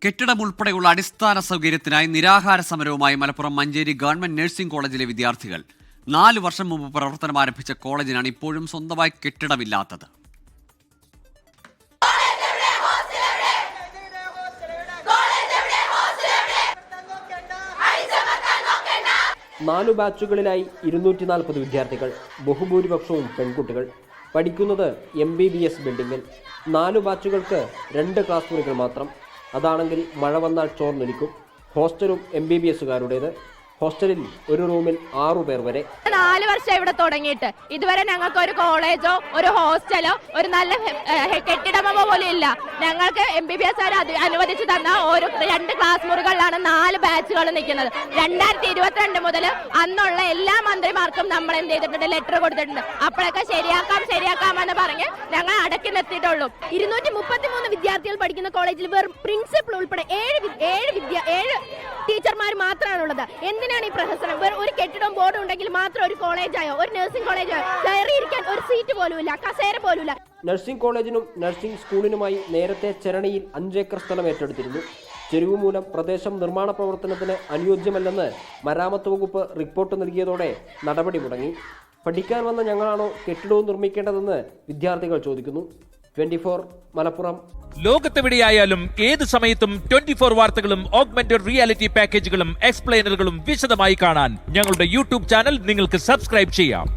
കെട്ടിടം ഉൾപ്പെടെയുള്ള അടിസ്ഥാന സൗകര്യത്തിനായി നിരാഹാര സമരവുമായി മലപ്പുറം മഞ്ചേരി ഗവൺമെന്റ് നഴ്സിംഗ് കോളേജിലെ വിദ്യാർത്ഥികൾ 4 വർഷം മുമ്പ് പ്രവർത്തനം ആരംഭിച്ച കോളേജിനാണ് ഇപ്പോഴും സ്വന്തമായി കെട്ടിടമില്ലാത്തത്. നാലു ബാച്ചുകളിലായി 240 വിദ്യാർത്ഥികൾ, ബഹുഭൂരിപക്ഷവും പെൺകുട്ടികൾ. പഠിക്കുന്നത് MBBS ബിൽഡിങ്ങിൽ. 4 ബാച്ചുകൾക്ക് 2 ക്ലാസ് മുറികൾ മാത്രം. അതാണെങ്കിൽ മഴ വന്നാൽ ചോർന്നൊലിക്കും. ഹോസ്റ്റലും MBBSകാരുടേത്. ഹോസ്റ്റലിൽ ഒരു റൂമിൽ 6 പേർ വരെ. 4 വർഷം ഇവിടെ തുടങ്ങിയിട്ട് ഇതുവരെ ഞങ്ങൾക്ക് ഒരു കോളേജോ ഒരു ഹോസ്റ്റലോ ഒരു നല്ല കെട്ടിടമോ പോലും ഇല്ല. ഞങ്ങൾക്ക് MBBS അനുവദിച്ചു തന്ന ഓരോ 2 ക്ലാസ് മുറികളിലാണ് 4 ബാച്ചുകൾ നിൽക്കുന്നത്. 2022 മുതൽ അന്നുള്ള എല്ലാ മന്ത്രിമാർക്കും നമ്മൾ എന്ത് ചെയ്തിട്ടുണ്ട്, ലെറ്റർ കൊടുത്തിട്ടുണ്ട്. അപ്പോഴൊക്കെ ശരിയാക്കാമെന്ന് പറഞ്ഞ് ഞങ്ങൾ അടക്കി നിർത്തിയിട്ടുള്ളൂ. 233 വിദ്യാർത്ഥികൾ പഠിക്കുന്ന കോളേജിൽ വെറും പ്രിൻസിപ്പൽ ഉൾപ്പെടെ 7 ടീച്ചർമാർ മാത്രമാണുള്ളത്. എന്തിനാണ് ഈ പ്രഹസനം? ഒരു കെട്ടിടം ബോർഡ് ഉണ്ടെങ്കിൽ മാത്രം ഒരു കോളേജായോ, ഒരു നഴ്സിംഗ് കോളേജോ? കയറിയിരിക്കാൻ ഒരു സീറ്റ് പോലും ഇല്ല, കസേര പോലും ഇല്ല. നഴ്സിംഗ് കോളേജിനും നഴ്സിംഗ് സ്കൂളിനുമായി നേരത്തെ ചരണിയിൽ 5 ഏക്കർ സ്ഥലം ഏറ്റെടുത്തിരുന്നു. ചെരിവ് മൂലം പ്രദേശം നിർമ്മാണ പ്രവർത്തനത്തിന് അനുയോജ്യമല്ലെന്ന് മരാമത്ത് വകുപ്പ് റിപ്പോർട്ട് നൽകിയതോടെ നടപടി മുടങ്ങി. പഠിക്കാൻ വന്ന ഞങ്ങളാണോ കെട്ടിടവും നിർമ്മിക്കേണ്ടതെന്ന് വിദ്യാർത്ഥികൾ ചോദിക്കുന്നു. 24 മലപ്പുറം. ലോകത്തെവിടെയായാലും ഏത് സമയത്തും 24 വാർത്തകളും ഓഗ്മെന്റഡ് റിയാലിറ്റി പാക്കേജുകളും എക്സ്പ്ലെയിനറുകളും വിശദമായി കാണാൻ ഞങ്ങളുടെ യൂട്യൂബ് ചാനൽ നിങ്ങൾക്ക് സബ്സ്ക്രൈബ് ചെയ്യാം.